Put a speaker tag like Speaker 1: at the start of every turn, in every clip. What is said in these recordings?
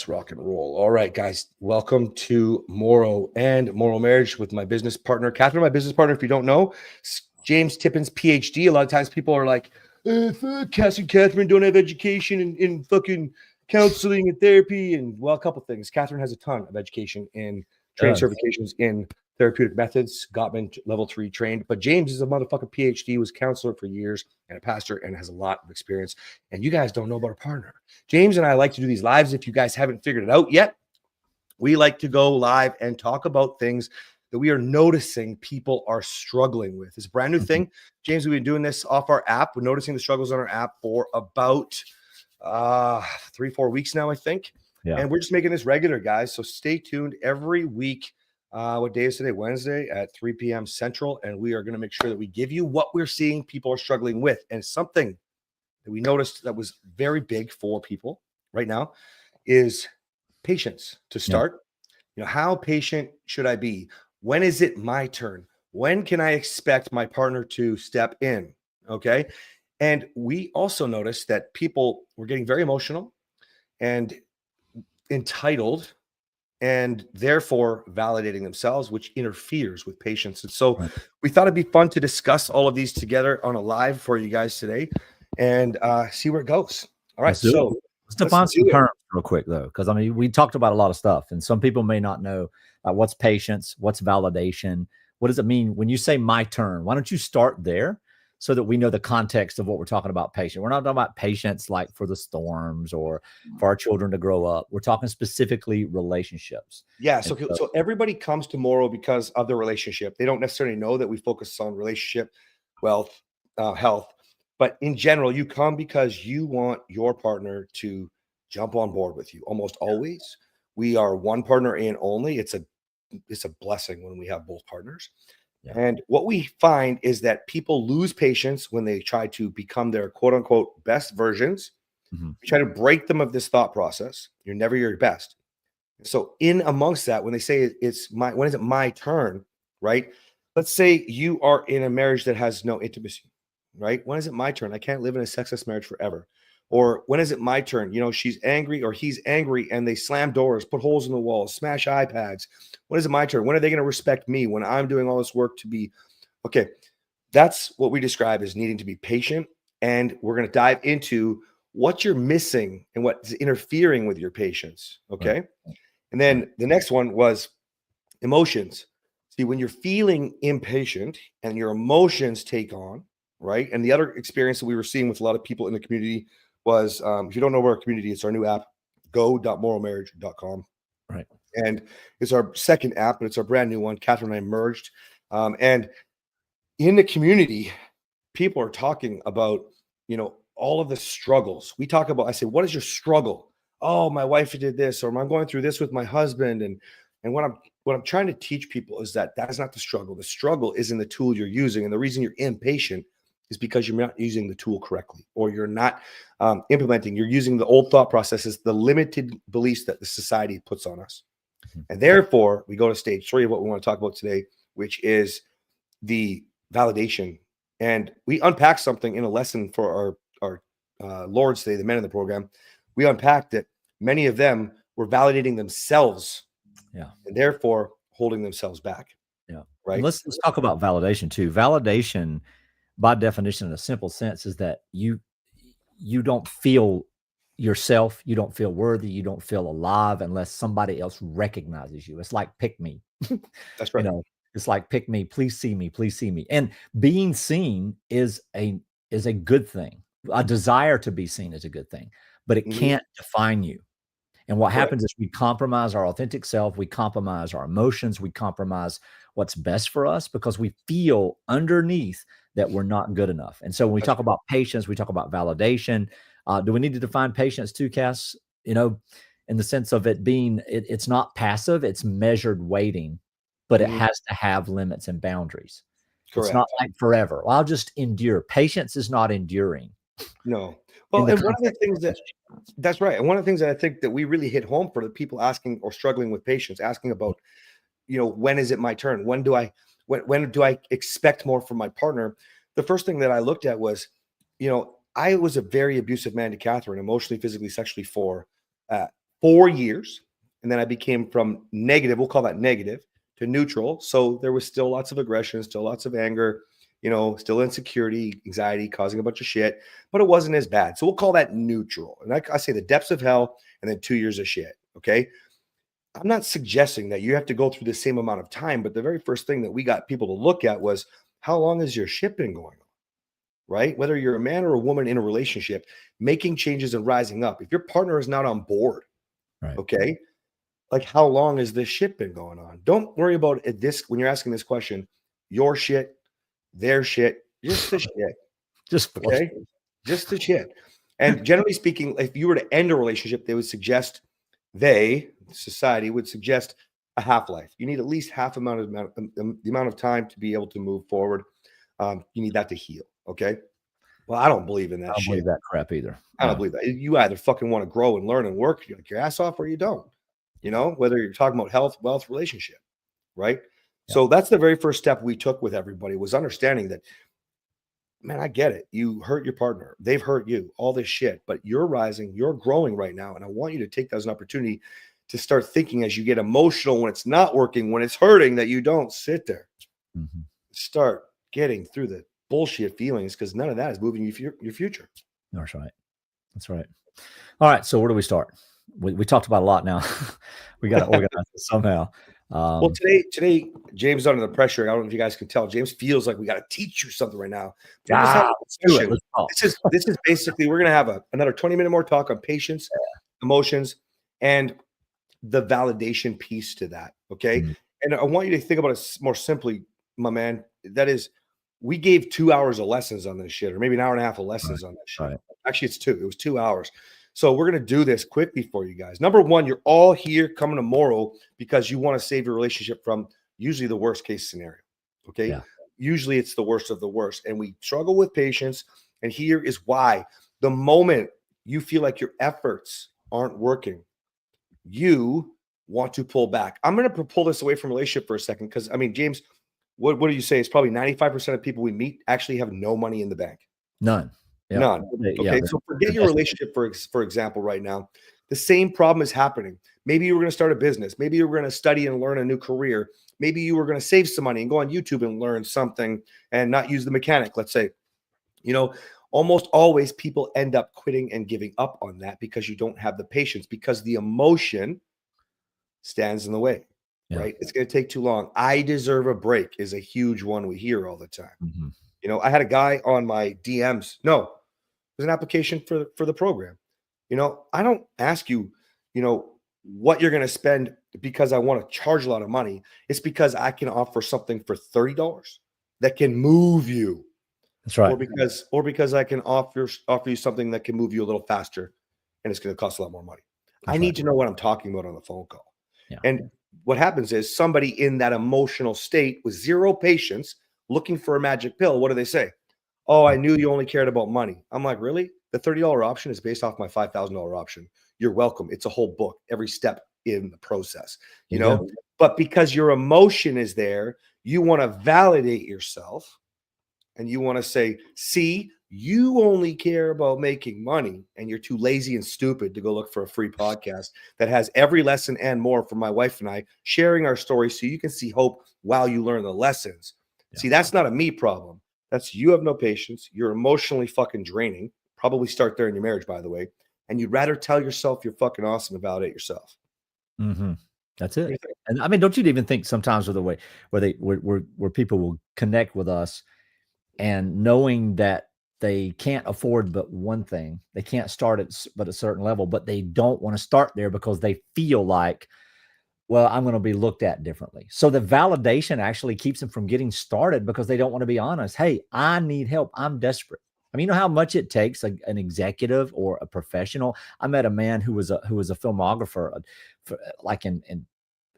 Speaker 1: Let's rock and roll. All right, guys, welcome to Morrow and Morrow Marriage with my business partner, Kathryn. My business partner, if you don't know, James TIppins, PhD. A lot of times people are like, fuck, Cass and Kathryn don't have education in fucking counseling and therapy. And well, a couple things. Kathryn has a ton of education in training certifications in therapeutic methods, Gottman level 3 trained. But James is a motherfucking PhD, was a counselor for years and a pastor and has a lot of experience. And you guys don't know about a partner. James and I like to do these lives. If you guys haven't figured it out yet, we like to go live and talk about things that we are noticing people are struggling with. It's a brand new thing. James, we've been doing this off our app. We're noticing the struggles on our app for about 3-4 weeks now, I think. Yeah. And we're just making this regular, guys. So stay tuned every week. What day is today? Wednesday at 3 p.m. Central. And we are going to make sure that we give you what we're seeing people are struggling with. And something that we noticed that was very big for people right now is patience to start. You know, how patient should I be? When is it my turn? When can I expect my partner to step in? Okay. And we also noticed that people were getting very emotional and entitled and therefore validating themselves, which interferes with patience. And so we thought it'd be fun to discuss all of these together on a live for you guys today and see where it goes. All right. So
Speaker 2: let's define some terms real quick, though, because I mean, we talked about a lot of stuff and some people may not know what's patience, what's validation. What does it mean when you say my turn? Why don't you start there so that we know the context of what we're talking about patient? We're not talking about patience like for the storms or for our children to grow up. We're talking specifically relationships.
Speaker 1: Yeah. So everybody comes to Morrow because of the relationship. They don't necessarily know that we focus on relationship, wealth, health. But in general, you come because you want your partner to jump on board with you. Almost always, we are one partner in only. It's a blessing when we have both partners. Yeah. And what we find is that people lose patience when they try to become their quote unquote best versions. We try to break them of this thought process. You're never your best. So in amongst that, when they say when is it my turn, right? Let's say you are in a marriage that has no intimacy. Right? When is it my turn? I can't live in a sexless marriage forever. Or when is it my turn? You know, she's angry or he's angry and they slam doors, put holes in the walls, smash iPads. When is it my turn? When are they going to respect me when I'm doing all this work to be okay? That's what we describe as needing to be patient. And we're going to dive into what you're missing and what's interfering with your patience. Okay. Right. And then the next one was emotions. See, when you're feeling impatient and your emotions take on, right? And the other experience that we were seeing with a lot of people in the community was, if you don't know our community, it's our new app, go.morrowmarriage.com.
Speaker 2: Right.
Speaker 1: And it's our second app, but it's our brand new one. Kathryn and I merged. And in the community, people are talking about, you know, all of the struggles. We talk about, I say, what is your struggle? Oh, my wife did this, or I'm going through this with my husband. And what I'm trying to teach people is that is not the struggle. The struggle is in the tool you're using. And the reason you're impatient is because you're not using the tool correctly, or you're not implementing. You're using the old thought processes, the limited beliefs that the society puts on us. And therefore, we go to stage 3 of what we want to talk about today, which is the validation. And we unpack something in a lesson for our Lords today, the men in the program. We unpacked that many of them were validating themselves, and therefore holding themselves back.
Speaker 2: Yeah,
Speaker 1: right.
Speaker 2: And let's talk about validation too. Validation, by definition, in a simple sense, is that you don't feel yourself, you don't feel worthy, you don't feel alive unless somebody else recognizes you. It's like pick me.
Speaker 1: That's right.
Speaker 2: You know, it's like pick me, please see me, please see me. And being seen is a good thing. A desire to be seen is a good thing, but it can't define you. And what happens is we compromise our authentic self, we compromise our emotions, we compromise what's best for us because we feel underneath that we're not good enough. And so when we talk about patience, we talk about validation. Do we need to define patience too, Cass? You know, in the sense of it being, it's not passive, it's measured waiting, but it has to have limits and boundaries. Correct. It's not like forever. Well, I'll just endure. Patience is not enduring.
Speaker 1: No. Well, and one of the things that's right. And one of the things that I think that we really hit home for the people asking or struggling with patience, asking about, you know, when is it my turn? When do I expect more from my partner? The first thing that I looked at was, you know, I was a very abusive man to Kathryn, emotionally, physically, sexually for 4 years. And then I became from negative, we'll call that negative, to neutral. So there was still lots of aggression, still lots of anger, still insecurity, anxiety, causing a bunch of shit, but it wasn't as bad. So we'll call that neutral. And I say the depths of hell and then 2 years of shit. Okay. I'm not suggesting that you have to go through the same amount of time, but the very first thing that we got people to look at was, how long has your shit been going on? Right? Whether you're a man or a woman in a relationship, making changes and rising up. If your partner is not on board,
Speaker 2: Right.
Speaker 1: okay, like how long has this shit been going on? Don't worry about this when you're asking this question. Your shit, their shit, just the shit.
Speaker 2: Just
Speaker 1: Okay, just the shit. And generally speaking, if you were to end a relationship, they would suggest society would suggest a half-life. You need at least the amount of time to be able to move forward. You need that to heal. Okay. Well, I don't believe in that
Speaker 2: I don't
Speaker 1: shit.
Speaker 2: believe that crap either.
Speaker 1: I don't believe that. You either fucking want to grow and learn and work like your ass off, or you don't. Whether you're talking about health, wealth, relationship, right? Yeah. So that's the very first step we took with everybody, was understanding that, man, I get it. You hurt your partner. They've hurt you, all this shit, but you're rising, you're growing right now. And I want you to take that as an opportunity to start thinking, as you get emotional when it's not working, when it's hurting, that you don't sit there. Mm-hmm. Start getting through the bullshit feelings, because none of that is moving you your future.
Speaker 2: That's right. That's right. All right. So where do we start? We talked about a lot now. We got to organize it somehow.
Speaker 1: Well, today, James is under the pressure. I don't know if you guys can tell. James feels like we got to teach you something right now. This is basically, we're going to have another 20-minute more talk on patience, emotions, and the validation piece to that. Okay. Mm-hmm. And I want you to think about it more simply, my man. That is, we gave 2 hours of lessons on this shit, or maybe an hour and a half of lessons on this shit. Right. Actually, it's 2. It was 2 hours. So we're going to do this quickly for you guys. Number one, you're all here coming tomorrow because you want to save your relationship from usually the worst case scenario. Okay. Yeah. Usually it's the worst of the worst. And we struggle with patience. And here is why. The moment you feel like your efforts aren't working, you want to pull back. I'm going to pull this away from relationship for a second, because, I mean, James, what do you say? It's probably 95% of people we meet actually have no money in the bank.
Speaker 2: None. Yep.
Speaker 1: None. Okay. So forget your relationship, for example, right now. The same problem is happening. Maybe you were going to start a business. Maybe you were going to study and learn a new career. Maybe you were going to save some money and go on YouTube and learn something and not use the mechanic, let's say. Almost always people end up quitting and giving up on that because you don't have the patience, because the emotion stands in the way. Yeah. Right? It's going to take too long. I deserve a break is a huge one we hear all the time. Mm-hmm. I had a guy on my DMs. No, there's an application for the program. I don't ask you, what you're going to spend because I want to charge a lot of money. It's because I can offer something for $30 that can move you.
Speaker 2: That's right.
Speaker 1: Or because I can offer you something that can move you a little faster, and it's going to cost a lot more money. I need to know what I'm talking about on the phone call. Yeah. And what happens is, somebody in that emotional state with zero patience, looking for a magic pill, what do they say? Oh, I knew you only cared about money. I'm like, really? The $30 option is based off my $5,000 option. You're welcome. It's a whole book, every step in the process, know? But because your emotion is there, you want to validate yourself, and you want to say, see, you only care about making money, and you're too lazy and stupid to go look for a free podcast that has every lesson and more from my wife and I, sharing our stories so you can see hope while you learn the lessons. Yeah. See, that's not a me problem. That's, you have no patience. You're emotionally fucking draining. Probably start there in your marriage, by the way. And you'd rather tell yourself you're fucking awesome and validate yourself.
Speaker 2: Mm-hmm. That's it. And I mean, don't you even think sometimes with the way where people will connect with us, and knowing that they can't afford but one thing, they can't start at but a certain level, but they don't want to start there because they feel like, well, I'm going to be looked at differently. So the validation actually keeps them from getting started, because they don't want to be honest. Hey, I need help. I'm desperate. I mean, you know how much it takes an executive or a professional. I met a man who was a filmographer, like in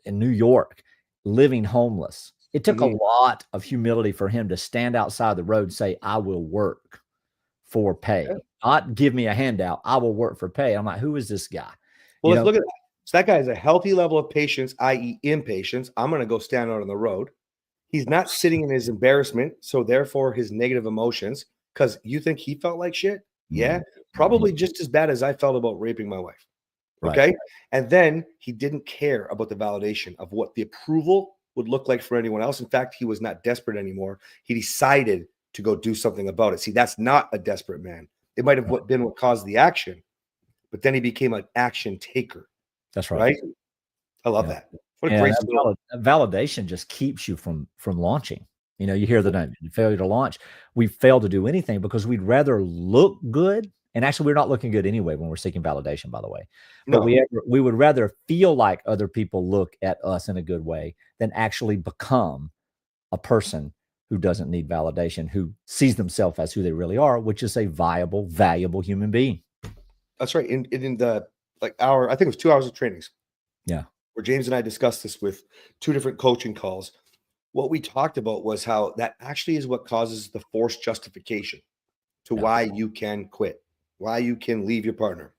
Speaker 2: New York, living homeless. It took a lot of humility for him to stand outside the road and say, I will work for pay, not give me a handout. I will work for pay. I'm like, who is this guy?
Speaker 1: Well, let's look at that. So that guy has a healthy level of patience, i.e. impatience. I'm going to go stand out on the road. He's not sitting in his embarrassment. So therefore his negative emotions, because you think he felt like shit. Yeah. Probably just as bad as I felt about raping my wife.
Speaker 2: Right.
Speaker 1: Okay. And then he didn't care about the validation of what the approval would look like for anyone else. In fact, he was not desperate anymore. He decided to go do something about it. See, that's not a desperate man. It might have been what caused the action, but then he became an action taker.
Speaker 2: That's right.
Speaker 1: Right. I love
Speaker 2: Yeah.
Speaker 1: that. What a
Speaker 2: And
Speaker 1: great story.
Speaker 2: that validation just keeps you from launching. You know, you hear the name failure to launch. We fail to do anything because we'd rather look good. And actually, we're not looking good anyway when we're seeking validation, by the way. But
Speaker 1: No,
Speaker 2: we would rather feel like other people look at us in a good way than actually become a person who doesn't need validation, who sees themselves as who they really are, which is a viable, valuable human being.
Speaker 1: that's right. In the hour, I think it was 2 hours of trainings.
Speaker 2: Yeah.
Speaker 1: Where James and I discussed this with 2 different coaching calls. What we talked about was how that actually is what causes the forced justification to why you can quit, why you can leave your partner,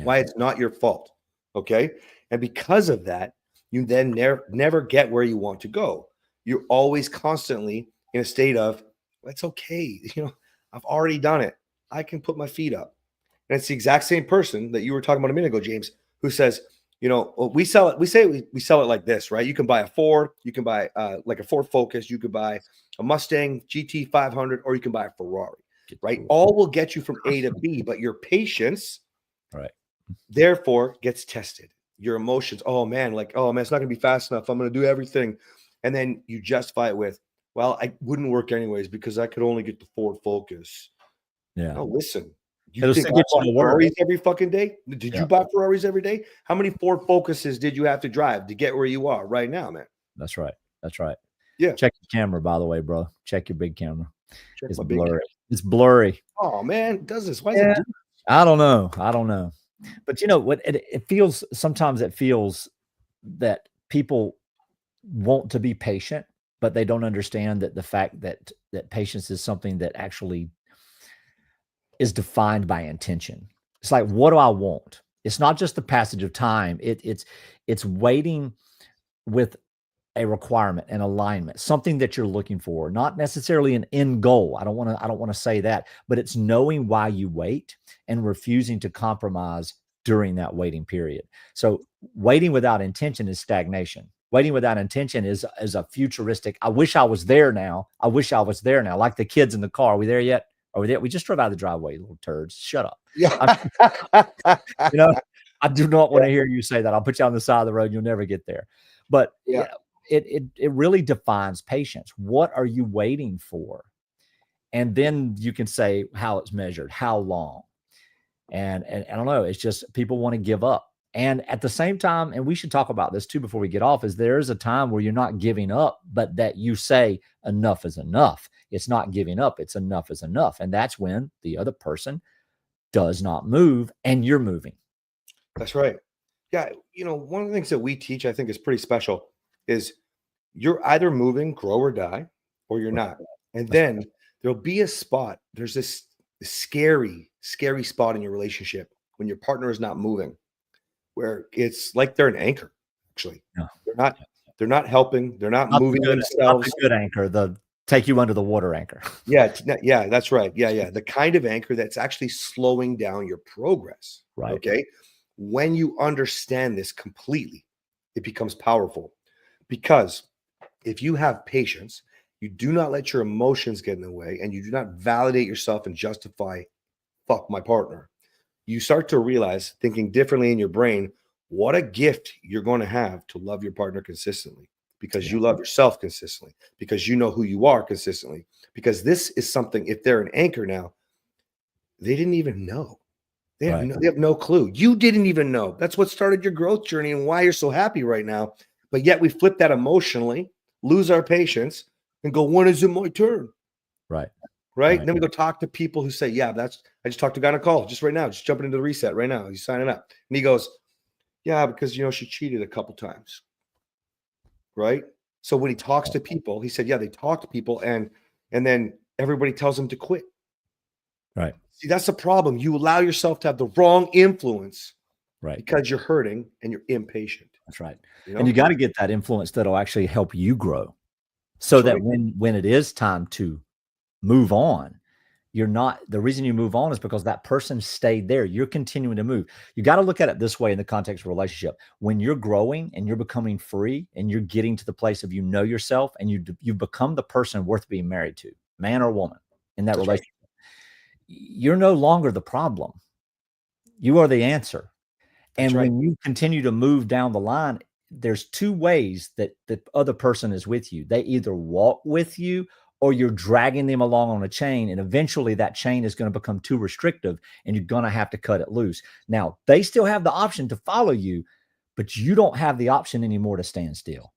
Speaker 1: why it's not your fault. Okay. And because of that, you then never get where you want to go. You're always constantly in a state of, it's okay. I've already done it. I can put my feet up. And it's the exact same person that you were talking about a minute ago, James, who says, we sell it. We sell it like this, right? You can buy a Ford, you can buy like a Ford Focus, you could buy a Mustang GT 500, or you can buy a Ferrari, right? All will get you from A to B, but your patience,
Speaker 2: right,
Speaker 1: therefore gets tested. Your emotions, oh man, it's not going to be fast enough. I'm going to do everything. And then you justify it with, well, I wouldn't work anyways because I could only get the Ford Focus.
Speaker 2: Yeah.
Speaker 1: No, listen. You
Speaker 2: It'll
Speaker 1: think
Speaker 2: still
Speaker 1: I
Speaker 2: get you
Speaker 1: bought
Speaker 2: to work.
Speaker 1: Ferraris every fucking day? Did you buy Ferraris every day? How many Ford Focuses did you have to drive to get where you are right now, man?
Speaker 2: That's right. That's right.
Speaker 1: Yeah.
Speaker 2: Check your camera, by the way, bro. Check your big camera.
Speaker 1: Check
Speaker 2: It's
Speaker 1: my big
Speaker 2: blurry.
Speaker 1: camera.
Speaker 2: It's blurry.
Speaker 1: Oh man, it does this? Why is it do
Speaker 2: I don't know. But you know what? It feels sometimes. It feels that people want to be patient, but they don't understand that the fact that patience is something that actually is defined by intention. It's like, what do I want? It's not just the passage of time. It's waiting with a requirement, an alignment, something that you're looking for, not necessarily an end goal. I don't want to say that, but it's knowing why you wait and refusing to compromise during that waiting period. So waiting without intention is stagnation. Waiting without intention is a futuristic. I wish I was there now. I wish I was there now. Like the kids in the car. Are we there yet? Are we there? We just drove out of the driveway, little turds. Shut up.
Speaker 1: Yeah.
Speaker 2: I do not want to hear you say that. I'll put you on the side of the road. You'll never get there. But
Speaker 1: yeah,
Speaker 2: it really defines patience. What are you waiting for? And then you can say how it's measured, how long. And I don't know. It's just people want to give up. And at the same time, and we should talk about this too before we get off, is there is a time where you're not giving up, but that you say enough is enough. It's not giving up. It's enough is enough. And that's when the other person does not move and you're moving.
Speaker 1: That's right. Yeah. One of the things that we teach, I think, is pretty special is you're either moving, grow or die, or you're not. And then there'll be a spot. There's this scary, scary spot in your relationship when your partner is not moving, where it's like they're an anchor. Actually, they're not helping. They're not moving themselves.
Speaker 2: Not the good anchor, the take you under the water anchor.
Speaker 1: Yeah, that's right. Yeah. The kind of anchor that's actually slowing down your progress.
Speaker 2: Right.
Speaker 1: Okay. When you understand this completely, it becomes powerful because if you have patience, you do not let your emotions get in the way and you do not validate yourself and justify, fuck my partner. You start to realize, thinking differently in your brain, what a gift you're going to have to love your partner consistently because you love yourself consistently, because you know who you are consistently, because this is something, if they're an anchor now, they didn't even know. They have no clue. You didn't even know. That's what started your growth journey and why you're so happy right now. But yet we flip that emotionally, lose our patience, and go, when is it my turn?
Speaker 2: Right.
Speaker 1: And then we go talk to people who say, yeah, I just talked to a guy on a call just right now, just jumping into the reset right now. He's signing up. And he goes, yeah, because, she cheated a couple times. Right. So when he talks to people, he said, yeah, they talk to people and then everybody tells him to quit.
Speaker 2: Right.
Speaker 1: See, that's the problem. You allow yourself to have the wrong influence.
Speaker 2: Right.
Speaker 1: Because you're hurting and you're impatient.
Speaker 2: That's right. And you got to get that influence that'll actually help you grow so that when it is time to move on, You're not, the reason you move on is because that person stayed there. You're continuing to move. You got to look at it this way in the context of relationship. When you're growing and you're becoming free and you're getting to the place of, you know yourself, and you become the person worth being married to, man or woman, in that
Speaker 1: That's
Speaker 2: relationship, you're no longer the problem. You are the answer.
Speaker 1: That's
Speaker 2: And
Speaker 1: right.
Speaker 2: when you continue to move down the line, there's two ways that the other person is with you. They either walk with you, or you're dragging them along on a chain. And eventually that chain is going to become too restrictive and you're going to have to cut it loose. Now, they still have the option to follow you, but you don't have the option anymore to stand still.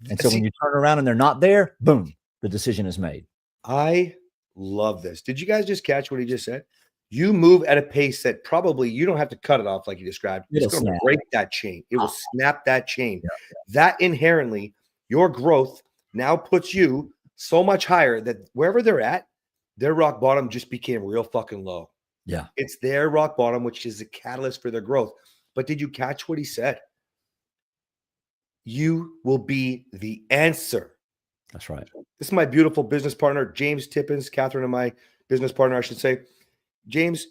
Speaker 2: And so when
Speaker 1: See,
Speaker 2: you turn around and they're not there, boom, the decision is made.
Speaker 1: I love this. Did you guys just catch what he just said? You move at a pace that probably you don't have to cut it off like you described. It's
Speaker 2: It'll
Speaker 1: going to
Speaker 2: snap.
Speaker 1: break that chain. It will snap that chain.
Speaker 2: Yeah.
Speaker 1: That inherently, your growth now puts you so much higher that wherever they're at, their rock bottom just became real fucking low.
Speaker 2: Yeah.
Speaker 1: It's their rock bottom, which is the catalyst for their growth. But did you catch what he said? You will be the answer.
Speaker 2: That's right.
Speaker 1: This is my beautiful business partner, James Tippins, Kathryn, and my business partner, I should say. James,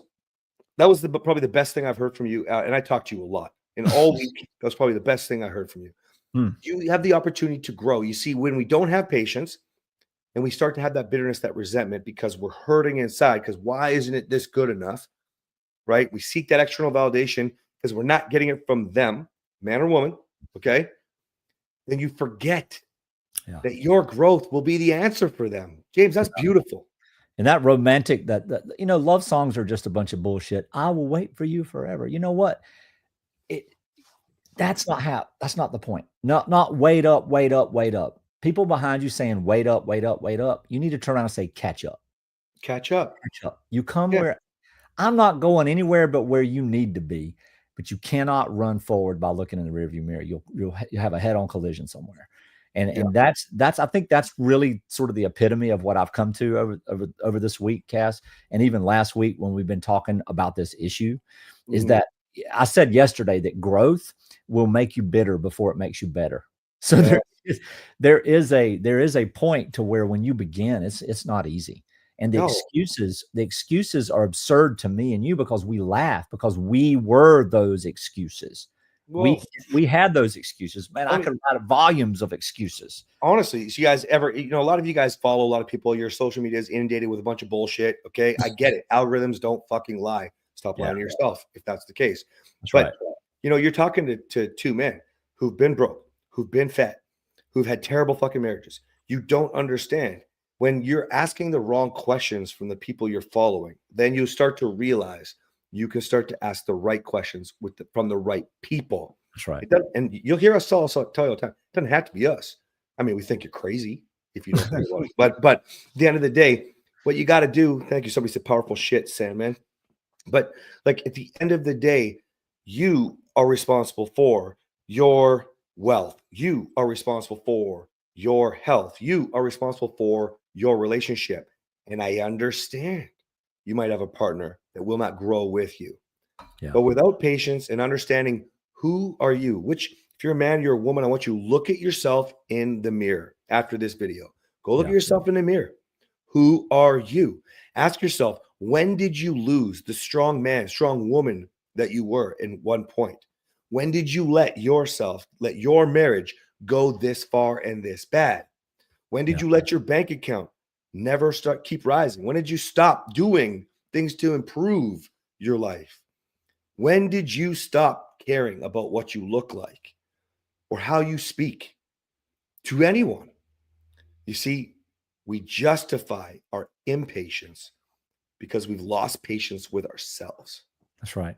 Speaker 1: that was probably the best thing I've heard from you. And I talked to you a lot. And all week, that was probably the best thing I heard from you. You have the opportunity to grow. You see, when we don't have patience and we start to have that bitterness, that resentment, because we're hurting inside, because why isn't it this good enough, right? We seek that external validation because we're not getting it from them, man or woman, okay? Then you forget that your growth will be the answer for them. James, that's beautiful.
Speaker 2: And that romantic, that love songs are just a bunch of bullshit. I will wait for you forever. You know what? That's not the point. Not wait up, wait up, wait up. People behind you saying wait up, wait up, wait up. You need to turn around and say catch up.
Speaker 1: Catch up.
Speaker 2: Catch up. You come where I'm not going anywhere but where you need to be, but you cannot run forward by looking in the rearview mirror. You'll have a head-on collision somewhere. And that's I think that's really sort of the epitome of what I've come to over this week, Cass, and even last week when we've been talking about this issue, is that I said yesterday that growth will make you bitter before it makes you better. So there is a point to where when you begin, it's not easy. And the excuses are absurd to me and you, because we laugh because we were those excuses. Well, we had those excuses, man. I could write volumes of excuses.
Speaker 1: Honestly, so you guys ever, a lot of you guys follow a lot of people. Your social media is inundated with a bunch of bullshit. Okay, I get it. Algorithms don't fucking lie. Stop lying to yourself if that's the case.
Speaker 2: That's
Speaker 1: but
Speaker 2: right.
Speaker 1: You're talking to two men who've been broke, who've been fat, who've had terrible fucking marriages. You don't understand. When you're asking the wrong questions from the people you're following, then you start to realize you can start to ask the right questions from the right people.
Speaker 2: That's right.
Speaker 1: And you'll hear us tell you all the time, it doesn't have to be us. I mean, we think you're crazy if you don't think about it. But at the end of the day, what you got to do, thank you. Somebody said powerful shit, Sam, man. But like at the end of the day, you are responsible for your wealth. You are responsible for your health. You are responsible for your relationship. And I understand you might have a partner that will not grow with you. Yeah. But without patience and understanding who are you, which if you're a man, you're a woman, I want you to look at yourself in the mirror after this video. Go look at yourself in the mirror. Who are you? Ask yourself, when did you lose the strong man, strong woman that you were in one point? When did you let your marriage go this far and this bad? When did you let your bank account never keep rising? When did you stop doing things to improve your life? When did you stop caring about what you look like or how you speak to anyone? You see, we justify our impatience because we've lost patience with ourselves.
Speaker 2: That's right.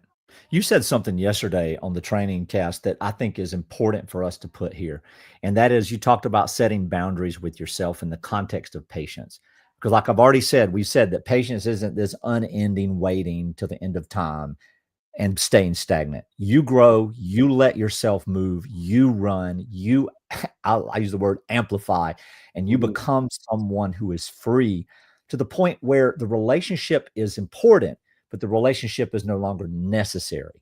Speaker 2: You said something yesterday on the training cast that I think is important for us to put here. And that is, you talked about setting boundaries with yourself in the context of patience. Because like I've already said, we've said that patience isn't this unending waiting till the end of time and staying stagnant. You grow, you let yourself move, you run, I use the word amplify, and you become someone who is free to the point where the relationship is important, but the relationship is no longer necessary.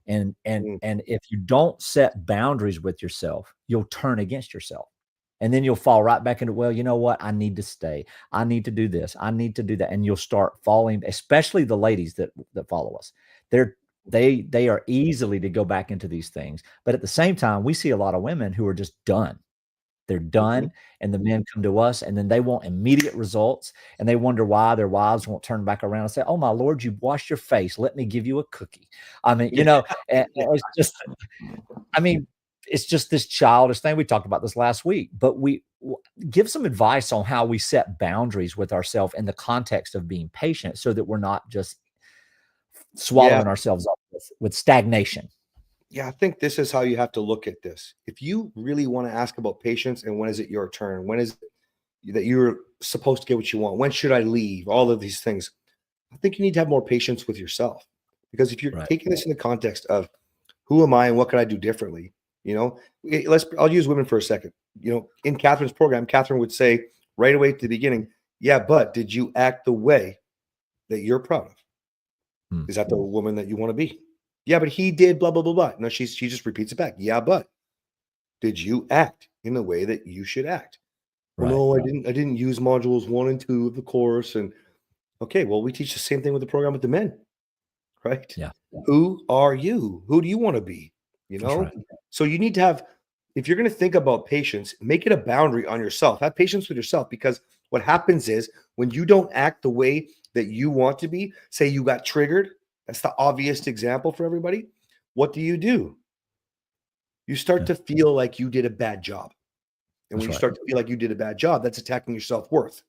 Speaker 2: And if you don't set boundaries with yourself, you'll turn against yourself. And then you'll fall right back into, well, you know what? I need to stay. I need to do this. I need to do that. And you'll start falling, especially the ladies that follow us. They are easily to go back into these things. But at the same time, we see a lot of women who are just done. They're done, and the men come to us, and then they want immediate results, and they wonder why their wives won't turn back around and say, "Oh my Lord, you washed your face. Let me give you a cookie." I mean, and it's just, I mean, it's just this childish thing. We talked about this last week, but give some advice on how we set boundaries with ourselves in the context of being patient, so that we're not just swallowing ourselves up with stagnation.
Speaker 1: Yeah, I think this is how you have to look at this. If you really want to ask about patience and when is it your turn, when is it that you're supposed to get what you want, when should I leave, all of these things, I think you need to have more patience with yourself. Because if you're taking this in the context of who am I and what can I do differently, I'll use women for a second. In Kathryn's program, Kathryn would say right away at the beginning, yeah, but did you act the way that you're proud of? Is that the woman that you want to be? Yeah, but he did blah, blah, blah, blah. No, she just repeats it back. Yeah, but did you act in the way that you should act? Well, no, I didn't use modules 1 and 2 of the course. And okay, well, we teach the same thing with the program with the men, right?
Speaker 2: Yeah.
Speaker 1: Who are you? Who do you want to be? So you need to have, if you're going to think about patience, make it a boundary on yourself. Have patience with yourself, because what happens is when you don't act the way that you want to be, say you got triggered, that's the obvious example for everybody. What do? You start to feel like you did a bad job. And when you start to feel like you did a bad job, that's attacking your self-worth.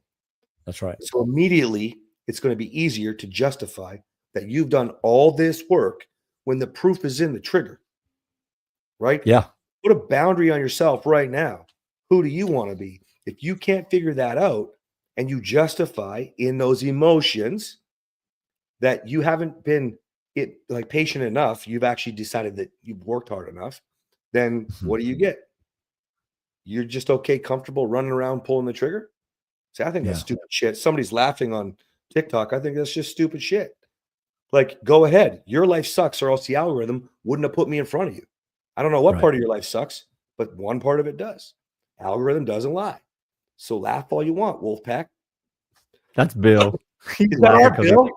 Speaker 2: That's right.
Speaker 1: So immediately it's going to be easier to justify that you've done all this work when the proof is in the trigger, right?
Speaker 2: Yeah.
Speaker 1: Put a boundary on yourself right now. Who do you want to be? If you can't figure that out and you justify in those emotions that you haven't been patient enough, you've actually decided that you've worked hard enough, then what do you get? You're just okay, comfortable running around pulling the trigger? See, I think that's stupid shit. Somebody's laughing on TikTok. I think that's just stupid shit. Like, go ahead. Your life sucks, or else the algorithm wouldn't have put me in front of you. I don't know what part of your life sucks, but one part of it does. Algorithm doesn't lie. So laugh all you want, Wolfpack.
Speaker 2: That's Bill.
Speaker 1: Is that our Bill?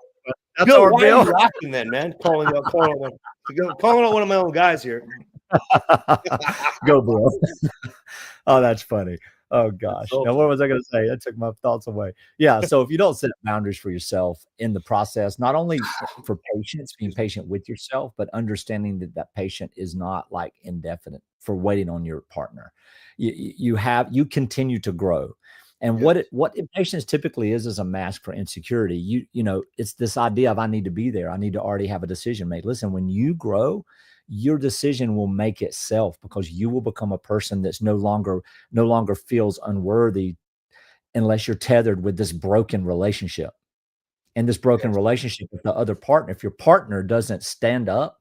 Speaker 2: That's
Speaker 1: Bill,
Speaker 2: our
Speaker 1: why
Speaker 2: Bill.
Speaker 1: are you laughing then, man? Calling out one of my own guys here.
Speaker 2: Go, Bill. Oh, that's funny. Oh gosh. Now, what was I going to say? That took my thoughts away. Yeah. So if you don't set boundaries for yourself in the process, not only for patience, being patient with yourself, but understanding that patient is not like indefinite for waiting on your partner. You continue to grow. And what impatience typically is a mask for insecurity. It's this idea of I need to be there. I need to already have a decision made. Listen, when you grow, your decision will make itself, because you will become a person that's no longer feels unworthy unless you're tethered with this broken relationship. And this broken relationship with the other partner, if your partner doesn't stand up,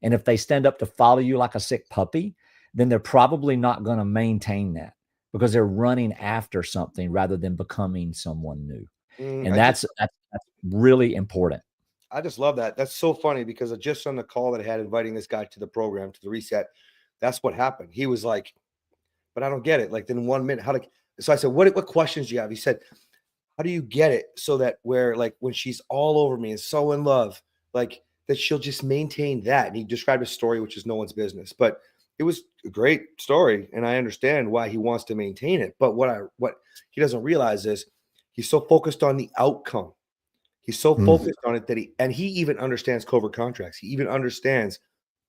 Speaker 2: and if they stand up to follow you like a sick puppy, then they're probably not going to maintain that, because they're running after something rather than becoming someone new. And that's really important.
Speaker 1: I just love that. That's so funny, because just on the call that I had inviting this guy to the program, to the reset, that's what happened. He was like, but I don't get it. Like, in 1 minute, so I said, what questions do you have? He said, how do you get it so that when she's all over me and so in love, like that she'll just maintain that? And he described a story, which is no one's business, but it was a great story. And I understand why he wants to maintain it. But what he doesn't realize is he's so focused on the outcome. He's so focused on it that he even understands covert contracts. He even understands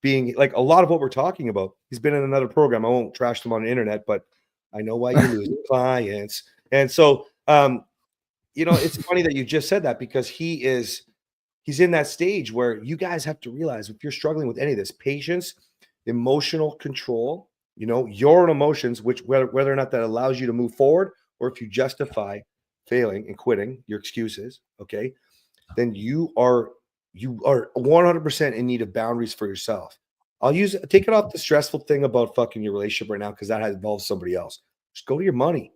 Speaker 1: being like a lot of what we're talking about. He's been in another program. I won't trash them on the internet, but I know why you lose clients. And so, it's funny that you just said that, because he's in that stage where you guys have to realize, if you're struggling with any of this, patience, emotional control, your own emotions, which whether or not that allows you to move forward, or if you justify failing and quitting your excuses, okay, then you are 100% in need of boundaries for yourself. Take it off the stressful thing about fucking your relationship right now, because that involves somebody else. Just go to your money.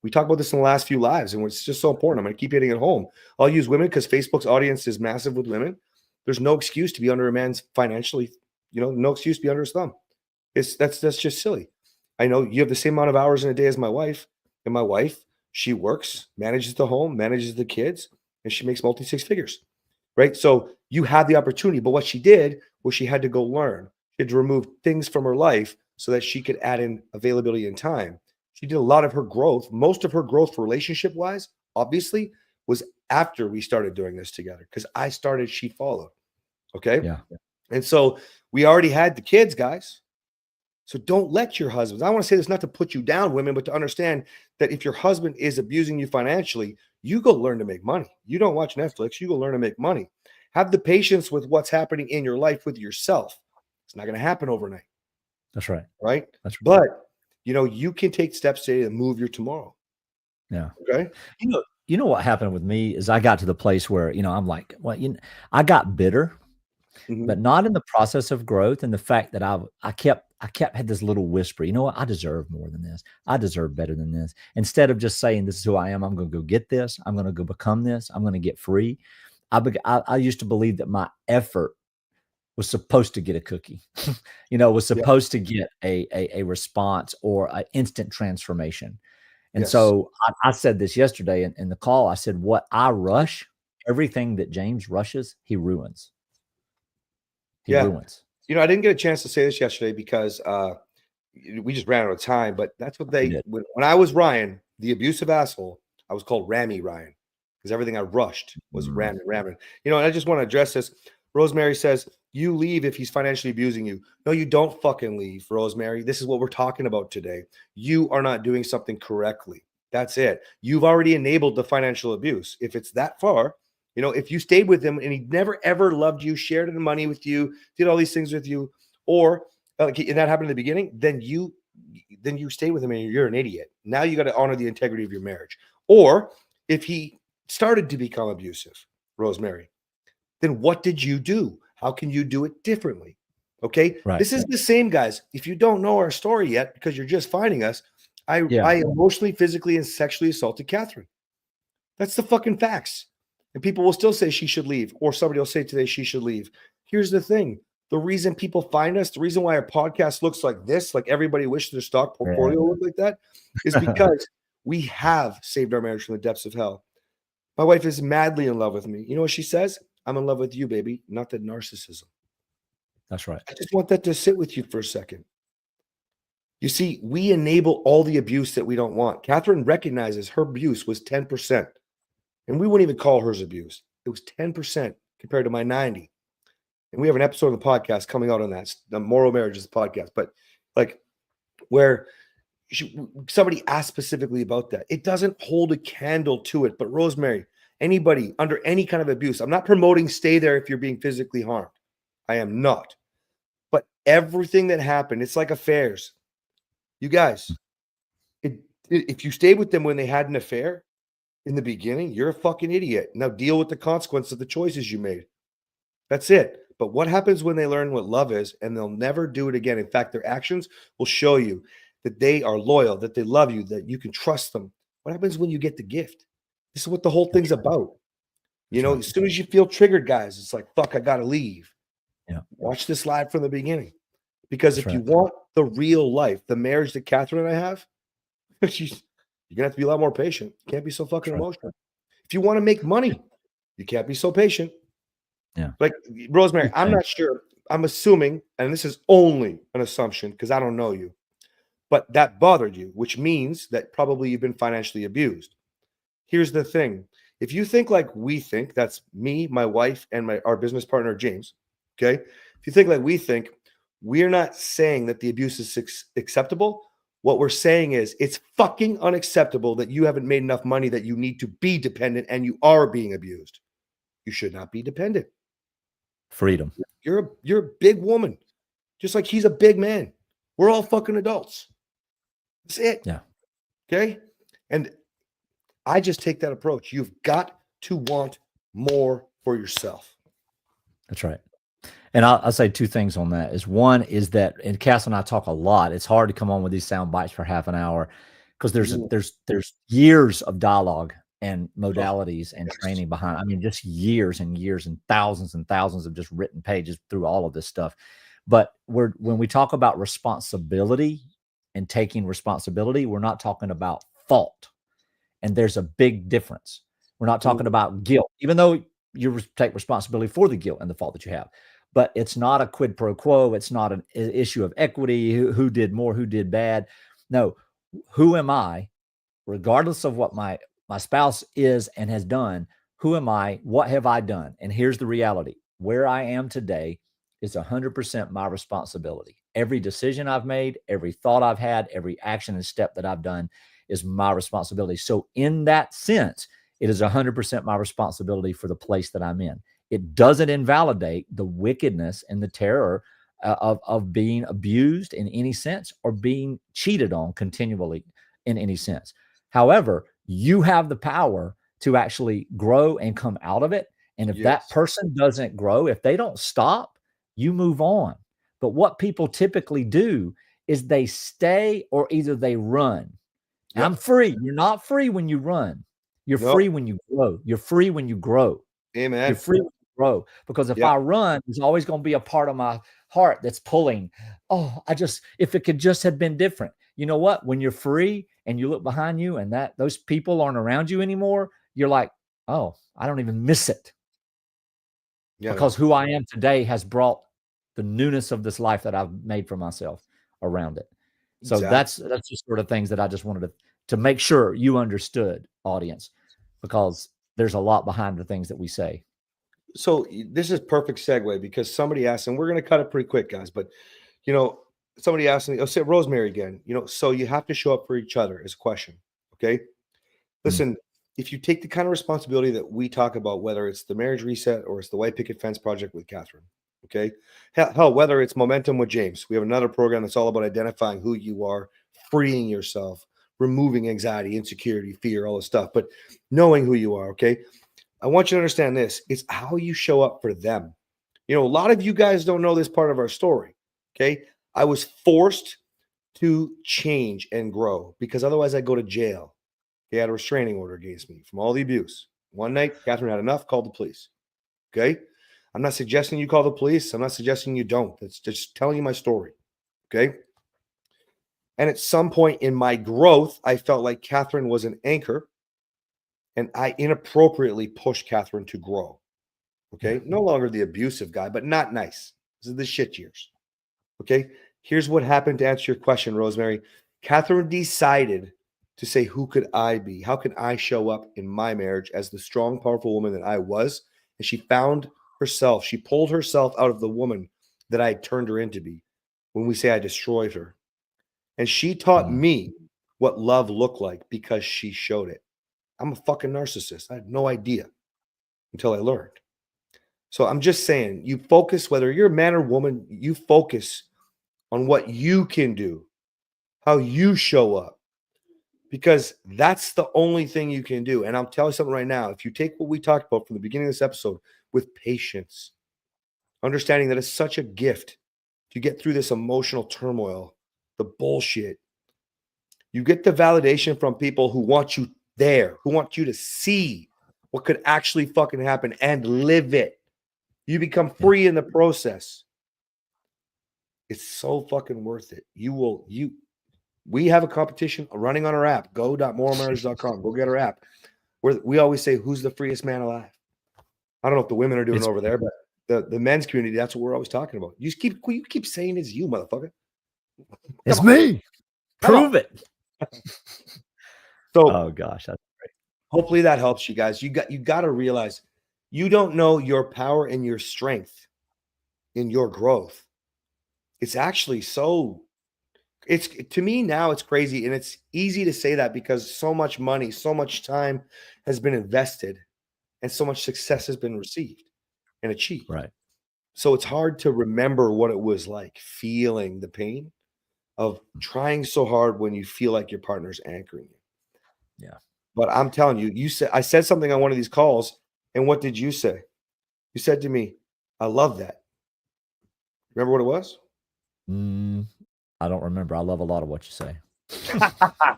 Speaker 1: We talked about this in the last few lives, and it's just so important. I'm going to keep hitting it home. I'll use women because Facebook's audience is massive with women. There's no excuse to be under a man's financially, no excuse to be under his thumb. That's just silly. I know you have the same amount of hours in a day as my wife, and my wife, she works, manages the home, manages the kids, and she makes multi six figures, right? So you had the opportunity, but what she did was she had to go learn. She had to remove things from her life so that she could add in availability and time. She did a lot of her growth. Most of her growth, relationship wise, obviously, was after we started doing this together because I started, she followed. Okay.
Speaker 2: Yeah.
Speaker 1: And so we already had the kids, guys. So don't let your husbands, I want to say this not to put you down, women, but to understand that if your husband is abusing you financially, you go learn to make money. You don't watch Netflix, you go learn to make money. Have the patience with what's happening in your life with yourself. It's not going to happen overnight.
Speaker 2: That's right.
Speaker 1: Right.
Speaker 2: That's right.
Speaker 1: But, you can take steps today to move your tomorrow.
Speaker 2: Yeah.
Speaker 1: Okay.
Speaker 2: You know what happened with me is I got to the place where, I'm like, well, I got bitter, but not in the process of growth and the fact that I kept had this little whisper, you know what? I deserve more than this. I deserve better than this. Instead of just saying, this is who I am, I'm going to go get this. I'm going to go become this. I'm going to get free. I used to believe that my effort was supposed to get a cookie, was supposed to get a response or an instant transformation. And so I said this yesterday in the call. I said, what I rush, everything that James rushes, he ruins. He ruins.
Speaker 1: I didn't get a chance to say this yesterday because we just ran out of time, but that's what when I was Ryan, the abusive asshole, I was called Rammy Ryan because everything I rushed was ramming. And I just want to address this. Rosemary says, you leave if he's financially abusing you. No, you don't fucking leave, Rosemary. This is what we're talking about today. You are not doing something correctly. That's it. You've already enabled the financial abuse. If it's that far, if you stayed with him and he never ever loved you, shared the money with you, did all these things with you, or and that happened in the beginning, then you stay with him and you're an idiot. Now you got to honor the integrity of your marriage. Or if he started to become abusive, Rosemary, then what did you do? How can you do it differently? Okay.
Speaker 2: Right.
Speaker 1: This is the same, guys. If you don't know our story yet, because you're just finding us, I emotionally, physically, and sexually assaulted Kathryn. That's the fucking facts. And people will still say she should leave, or somebody will say today she should leave. Here's the thing. The reason people find us, the reason why our podcast looks like this, like everybody wishes their stock portfolio looked like that, is because we have saved our marriage from the depths of hell. My wife is madly in love with me. You know what she says? I'm in love with you, baby, not the narcissism.
Speaker 2: That's right.
Speaker 1: I just want that to sit with you for a second. You see, we enable all the abuse that we don't want. Kathryn recognizes her abuse was 10%. And we wouldn't even call hers abuse. It was 10% compared to my 90. And we have an episode of the podcast coming out on that. The Moral Marriages podcast. But like where somebody asked specifically about that. It doesn't hold a candle to it. But Rosemary, anybody under any kind of abuse, I'm not promoting stay there if you're being physically harmed. I am not. But everything that happened, it's like affairs. You guys, if you stayed with them when they had an affair in the beginning, you're a fucking idiot. Now deal with the consequence of the choices you made. That's it. But what happens when they learn what love is and they'll never do it again? In fact, their actions will show you that they are loyal, that they love you, that you can trust them. What happens when you get the gift? This is what the whole thing's about. As soon as you feel triggered, guys, it's like, fuck, I got to leave.
Speaker 2: Yeah.
Speaker 1: Watch this live from the beginning. Because if you want the real life, the marriage that Kathryn and I have, you're going to have to be a lot more patient. You can't be so fucking emotional. If you want to make money, you can't be so patient.
Speaker 2: Yeah.
Speaker 1: Like Rosemary, I'm not sure. I'm assuming, and this is only an assumption because I don't know you, but that bothered you, which means that probably you've been financially abused. Here's the thing. If you think like we think, that's me, my wife, and our business partner, James. Okay. If you think like we think, we're not saying that the abuse is acceptable. What we're saying is it's fucking unacceptable that you haven't made enough money that you need to be dependent and you are being abused. You should not be dependent.
Speaker 2: Freedom.
Speaker 1: You're a big woman, just like he's a big man. We're all fucking adults. That's it.
Speaker 2: Yeah.
Speaker 1: Okay. And I just take that approach. You've got to want more for yourself.
Speaker 2: That's right. And I'll say two things on that. Is one is that, and Cass and I talk a lot. It's hard to come on with these sound bites for half an hour because there's years of dialogue and modalities and training behind. I mean, just years and years and thousands of just written pages through all of this stuff. But when we talk about responsibility, and taking responsibility. We're not talking about fault. And there's a big difference. We're not talking about guilt, even though you take responsibility for the guilt and the fault that you have. But it's not a quid pro quo. It's not an issue of equity, who did more, who did bad. No, who am I, regardless of what my spouse is and has done? Who am I? What have I done? And here's the reality. Where I am today is 100% my responsibility. Every decision I've made, every thought I've had, every action and step that I've done is my responsibility. So in that sense, it is 100% my responsibility for the place that I'm in. It doesn't invalidate the wickedness and the terror of being abused in any sense, or being cheated on continually in any sense. However, you have the power to actually grow and come out of it. And if that person doesn't grow, if they don't stop, you move on. But what people typically do is they stay, or either they run. Yep. I'm free. You're not free when you run. You're free when you grow. You're free when you grow.
Speaker 1: Amen.
Speaker 2: You're free when you grow. Because if I run, there's always going to be a part of my heart that's pulling. Oh, if it could just have been different. You know what? When you're free and you look behind you and those people aren't around you anymore, you're like, oh, I don't even miss it. Because who I am today has brought the newness of this life that I've made for myself around it. So that's just sort of things that I just wanted to make sure you understood, audience, because there's a lot behind the things that we say.
Speaker 1: So this is perfect segue, because somebody asked, and we're going to cut it pretty quick, guys, but somebody asked me, say Rosemary again, so you have to show up for each other is a question. Okay. Listen, if you take the kind of responsibility that we talk about, whether it's the marriage reset or it's the white picket fence project with Kathryn, okay, hell, whether it's momentum with James, we have another program that's all about identifying who you are, freeing yourself, removing anxiety, insecurity, fear, all this stuff, but knowing who you are. Okay. I want you to understand this. It's how you show up for them. A lot of you guys don't know this part of our story. Okay. I was forced to change and grow, because otherwise I'd go to jail. He had a restraining order against me from all the abuse. One night, Kathryn had enough, called the police. Okay. I'm not suggesting you call the police. I'm not suggesting you don't. It's just telling you my story. Okay. And at some point in my growth, I felt like Kathryn was an anchor, and I inappropriately pushed Kathryn to grow. Okay. No longer the abusive guy, but not nice. This is the shit years. Okay. Here's what happened to answer your question, Rosemary. Kathryn decided to say, who could I be? How can I show up in my marriage as the strong, powerful woman that I was? And she found herself. She pulled herself out of the woman that I had turned her into be. When we say I destroyed her. And she taught me what love looked like, because she showed it. I'm a fucking narcissist. I had no idea until I learned. So I'm just saying, you focus, whether you're a man or woman, you focus on what you can do, how you show up, because that's the only thing you can do. And I'll tell you something right now. If you take what we talked about from the beginning of this episode with patience, understanding that it's such a gift to get through this emotional turmoil, the bullshit, you get the validation from people who want you there, who want you to see what could actually fucking happen and live it. You become free in the process. It's so fucking worth it. We have a competition running on our app, go.moralmarriage.com. Go get our app. We always say, who's the freest man alive? I don't know if the women are doing it over there, but the men's community, that's what we're always talking about. You keep saying it's you, motherfucker.
Speaker 2: It's me. Prove it.
Speaker 1: So,
Speaker 2: oh gosh, that's great.
Speaker 1: Hopefully that helps you guys. You got to realize you don't know your power and your strength in your growth. It's actually to me now it's crazy, and it's easy to say that because so much money, so much time has been invested, and so much success has been received and achieved.
Speaker 2: Right.
Speaker 1: So it's hard to remember what it was like feeling the pain of trying so hard when you feel like your partner's anchoring you.
Speaker 2: Yeah.
Speaker 1: But I'm telling you, I said something on one of these calls, and what did you say? You said to me, I love that. Remember what it was?
Speaker 2: I don't remember. I love a lot of what you say.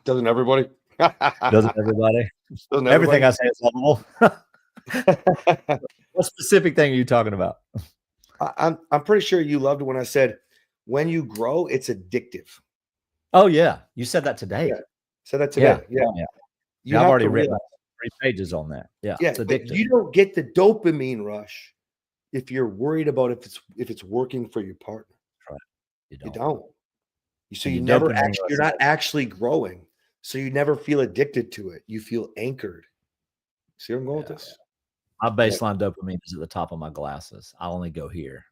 Speaker 1: Doesn't everybody?
Speaker 2: Doesn't everybody?
Speaker 1: Doesn't
Speaker 2: everything
Speaker 1: everybody?
Speaker 2: I say is lovable. What specific thing are you talking about?
Speaker 1: I'm pretty sure you loved it when I said, when you grow, it's addictive.
Speaker 2: Oh yeah, you said that today.
Speaker 1: Yeah. Said that
Speaker 2: Yeah.
Speaker 1: today. Yeah.
Speaker 2: Oh, yeah.
Speaker 1: You
Speaker 2: Yeah, I've
Speaker 1: have
Speaker 2: already
Speaker 1: to
Speaker 2: written
Speaker 1: realize,
Speaker 2: 3 pages on that. Yeah,
Speaker 1: yes,
Speaker 2: it's
Speaker 1: but
Speaker 2: addictive.
Speaker 1: you don't get the dopamine rush if you're worried about if it's working for your partner.
Speaker 2: That's right. You
Speaker 1: You
Speaker 2: don't.
Speaker 1: don't. So
Speaker 2: And
Speaker 1: you
Speaker 2: your
Speaker 1: never
Speaker 2: dopamine
Speaker 1: actually,
Speaker 2: rush
Speaker 1: you're
Speaker 2: is
Speaker 1: not actually growing. So you never feel addicted to it. You feel anchored. See where I'm going with
Speaker 2: yeah.
Speaker 1: this?
Speaker 2: My
Speaker 1: Yeah.
Speaker 2: baseline dopamine is at the top of my glasses. I only go here.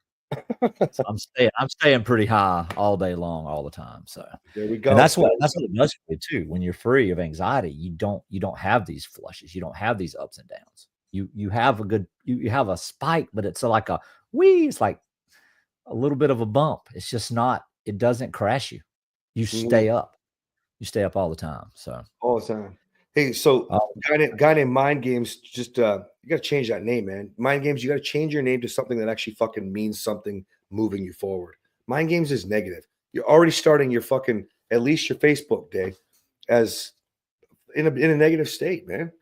Speaker 2: So I'm staying pretty high all day long, all the time, so
Speaker 1: There we
Speaker 2: and
Speaker 1: go.
Speaker 2: that's what it does for you too. When you're free of anxiety, you don't have these flushes, you don't have these ups and downs. You have a good you have a spike, but it's like a whee, it's like a little bit of a bump. It's just not it doesn't crash you. You
Speaker 1: Mhm.
Speaker 2: stay up. You stay up all the time, so,
Speaker 1: All the time. Hey, so
Speaker 2: oh,
Speaker 1: guy named Mind Games, just you gotta change that name, man. Mind Games, you gotta change your name to something that actually fucking means something moving you forward. Mind Games is negative. You're already starting your fucking at least your Facebook day as in a negative state, man.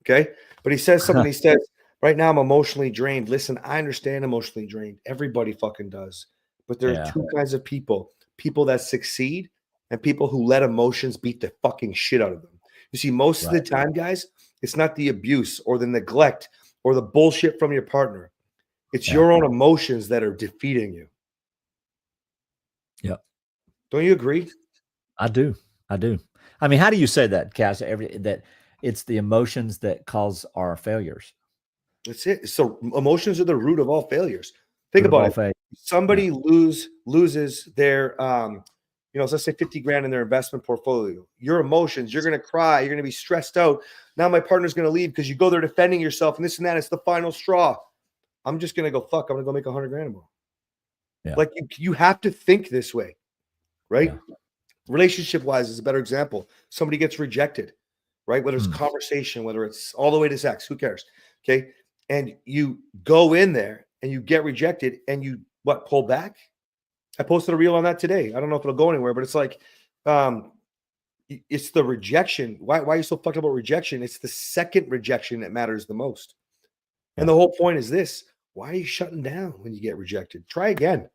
Speaker 1: Okay. But he says something, he says, right now I'm emotionally drained. Listen, I understand emotionally drained. Everybody fucking does. But there are
Speaker 2: yeah,
Speaker 1: two kinds of people that succeed and people who let emotions beat the fucking shit out of them. You see, most of
Speaker 2: right,
Speaker 1: the time, guys, it's not the abuse or the neglect or the bullshit from your partner. It's
Speaker 2: yeah,
Speaker 1: your own emotions that are defeating you.
Speaker 2: yep.
Speaker 1: Don't you agree?
Speaker 2: I do. I do. I mean, how do you say that, Cass? That it's the emotions that cause our failures.
Speaker 1: That's it. So emotions are the root of all failures. Think
Speaker 2: Root of
Speaker 1: about
Speaker 2: all
Speaker 1: it.
Speaker 2: failure. Yeah.
Speaker 1: Somebody loses their let's say 50 grand in their investment portfolio. Your emotions, you're gonna cry, you're gonna be stressed out. Now my partner's gonna leave because you go there defending yourself and this and that. It's the final straw. I'm just gonna go fuck. I'm gonna go make 100 grand tomorrow.
Speaker 2: Yeah.
Speaker 1: Like you have to think this way, right?
Speaker 2: Yeah.
Speaker 1: Relationship wise is a better example. Somebody gets rejected, right? Whether it's
Speaker 2: Mm.
Speaker 1: conversation, whether it's all the way to sex, who cares? Okay. And you go in there and you get rejected and you pull back? I posted a reel on that today. I don't know if it'll go anywhere, but it's like um it's the rejection. Why are you so fucked up about rejection? It's the second rejection that matters the most. And
Speaker 2: Yeah.
Speaker 1: the whole point is this: why are you shutting down when you get rejected? Try again.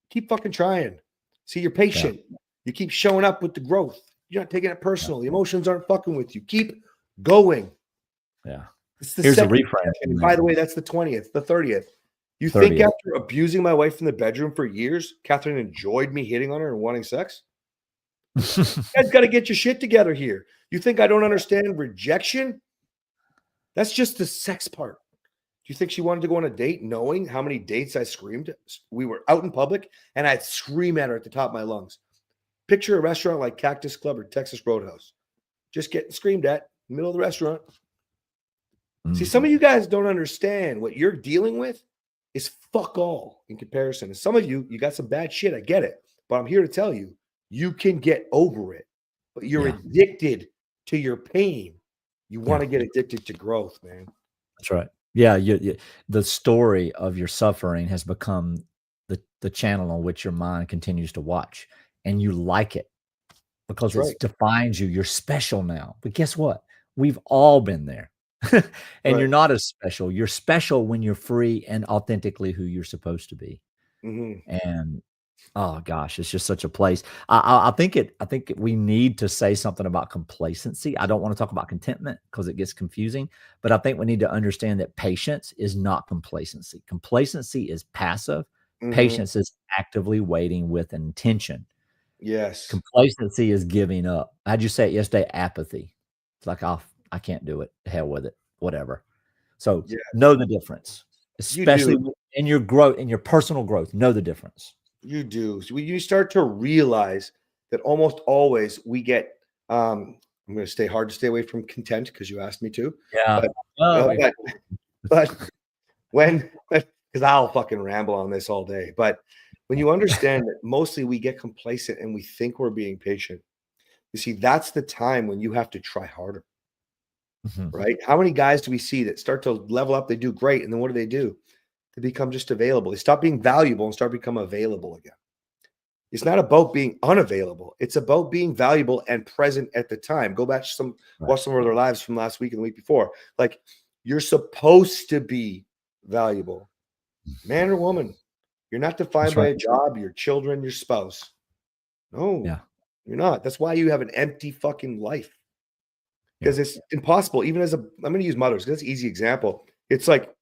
Speaker 1: Keep fucking trying. See, you're
Speaker 2: Yeah.
Speaker 1: patient. You keep showing up with the growth. You're not taking it
Speaker 2: Yeah.
Speaker 1: personal. The emotions aren't fucking with you. Keep going.
Speaker 2: Yeah.
Speaker 1: It's the
Speaker 2: Here's a
Speaker 1: second
Speaker 2: reframe
Speaker 1: rejection.
Speaker 2: on
Speaker 1: And by
Speaker 2: that.
Speaker 1: the way, that's the 20th, the 30th. You think
Speaker 2: 30th.
Speaker 1: after abusing my wife in the bedroom for years, Kathryn enjoyed me hitting on her and wanting sex? You guys got to get your shit together here. You think I don't understand rejection? That's just the sex part. Do you think she wanted to go on a date knowing how many dates I screamed? We were out in public and I'd scream at her at the top of my lungs. Picture a restaurant like Cactus Club or Texas Roadhouse. Just getting screamed at in the middle of the restaurant. See,
Speaker 2: Mm.
Speaker 1: some of you guys don't understand what you're dealing with is fuck all in comparison. And some of you, you got some bad shit. I get it. But I'm here to tell you, you can get over it. But you're
Speaker 2: Yeah.
Speaker 1: addicted to your pain. You want
Speaker 2: Yeah.
Speaker 1: to get addicted to growth, man.
Speaker 2: That's right. Yeah. The story of your suffering has become the channel on which your mind continues to watch, and you like it because
Speaker 1: That's right.
Speaker 2: it defines you. You're special now. But guess what? We've all been there. And
Speaker 1: Right.
Speaker 2: you're not as special. You're special when you're free and authentically who you're supposed to be.
Speaker 1: Hmm.
Speaker 2: And oh gosh, it's just such a place. I think we need to say something about complacency. I don't want to talk about contentment because it gets confusing, but I think we need to understand that patience is not complacency. Complacency is passive.
Speaker 1: Hmm.
Speaker 2: Patience is actively waiting with intention.
Speaker 1: Yes.
Speaker 2: Complacency is giving up. How'd you say it yesterday? Apathy. It's like, oh, I can't do it. The hell with it. Whatever. So
Speaker 1: Yes.
Speaker 2: know the difference,
Speaker 1: You do.
Speaker 2: especially in your growth, in your personal growth. Know the difference.
Speaker 1: You do. So when you start to realize that almost always we get, I'm going to stay hard to stay away from content because you asked me to,
Speaker 2: Yeah.
Speaker 1: but,
Speaker 2: Oh,
Speaker 1: uh, but, but when, because I'll fucking ramble on this all day, but when you understand that mostly we get complacent and we think we're being patient, you see, that's the time when you have to try harder,
Speaker 2: Mhm.
Speaker 1: right? How many guys do we see that start to level up? They do great. And then what do? They become just available. They stop being valuable and start become available again. It's not about being unavailable. It's about being valuable and present at the time. Go back to
Speaker 2: Right.
Speaker 1: watch some of their lives from last week and the week before. Like you're supposed to be valuable, man or woman. You're not defined
Speaker 2: That's
Speaker 1: by
Speaker 2: right.
Speaker 1: a job, your children, your spouse. No,
Speaker 2: Yeah.
Speaker 1: You're not. That's why you have an empty fucking life. Because it's impossible. Even as I'm going to use mothers, because that's an easy example. It's like,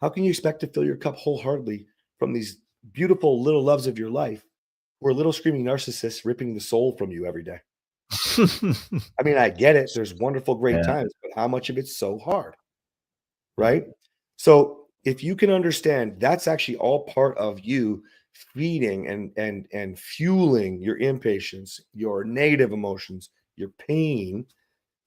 Speaker 1: how can you expect to fill your cup wholeheartedly from these beautiful little loves of your life who are little screaming narcissists ripping the soul from you every day? I mean, I get it. There's wonderful, great times, but how much of it's so hard? Right? So if you can understand that's actually all part of you feeding and fueling your impatience, your negative emotions, your pain,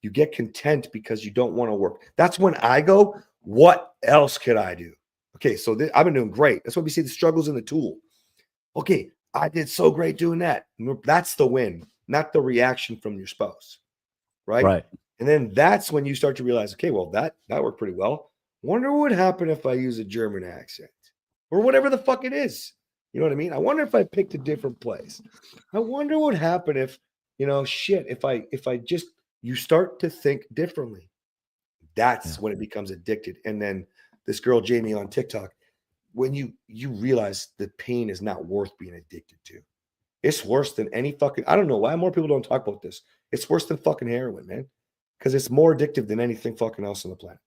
Speaker 1: you get content because you don't want to work. That's when I go, what else could I do? Okay, so I've been doing great. That's why we see the struggles in the tool. Okay, I did so great doing that. That's the win, not the reaction from your spouse, right?
Speaker 2: Right.
Speaker 1: And then that's when you start to realize, okay, well, that worked pretty well. Wonder what would happen if I use a German accent or whatever the fuck it is. You know what I mean? I wonder if I picked a different place. I wonder what happened if, shit, if I just, you start to think differently. That's when it becomes addicted. And then this girl, Jamie, on TikTok, when you realize that pain is not worth being addicted to. It's worse than any fucking, I don't know why more people don't talk about this. It's worse than fucking heroin, man. Because it's more addictive than anything fucking else on the planet.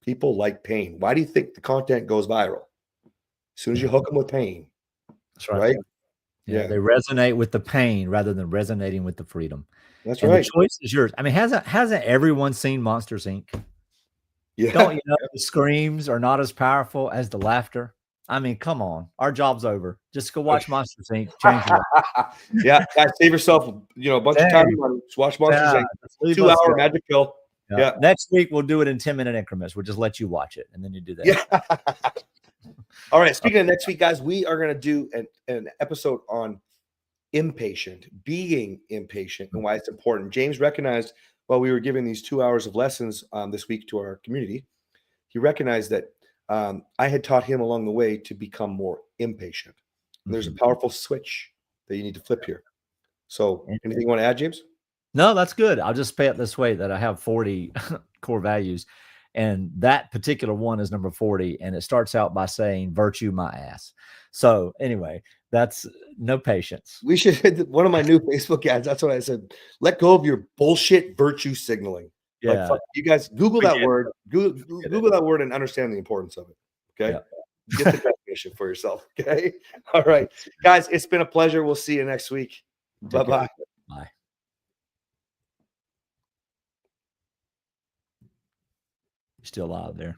Speaker 1: People like pain. Why do you think the content goes viral? As soon as you hook them with pain.
Speaker 2: That's right.
Speaker 1: Right?
Speaker 2: Yeah, they resonate with the pain rather than resonating with the freedom.
Speaker 1: That's
Speaker 2: And
Speaker 1: right.
Speaker 2: the choice is yours. I mean, hasn't everyone seen Monsters, Inc.?
Speaker 1: Yeah.
Speaker 2: Don't you know the screams are not as powerful as the laughter? I mean, come on. Our job's over. Just go watch Monsters, Inc. Change your life.
Speaker 1: Yeah, guys, save yourself, a bunch of time and money. Just watch Monsters Inc. 2-hour magic pill. Yeah.
Speaker 2: Next week we'll do it in 10-minute increments. We'll just let you watch it, and then you do that.
Speaker 1: Yeah. All right. Speaking of next week, guys, we are going to do an episode on being impatient, and why it's important. James recognized while we were giving these 2 hours of lessons this week to our community, he recognized that I had taught him along the way to become more impatient. And there's a powerful switch that you need to flip here. So anything you want to add, James?
Speaker 2: No, that's good. I'll just say it this way, that I have 40 core values, and that particular one is number 40, and it starts out by saying virtue my ass. So anyway, that's no patience.
Speaker 1: We should, one of my new Facebook ads, that's what I said. Let go of your bullshit virtue signaling.
Speaker 2: Yeah.
Speaker 1: Like, fuck, you guys Google that word. Google that word and understand the importance of it. Okay. Yeah. Get the definition for yourself. Okay. All right. Guys, it's been a pleasure. We'll see you next week. Bye-bye.
Speaker 2: Bye. Still alive there.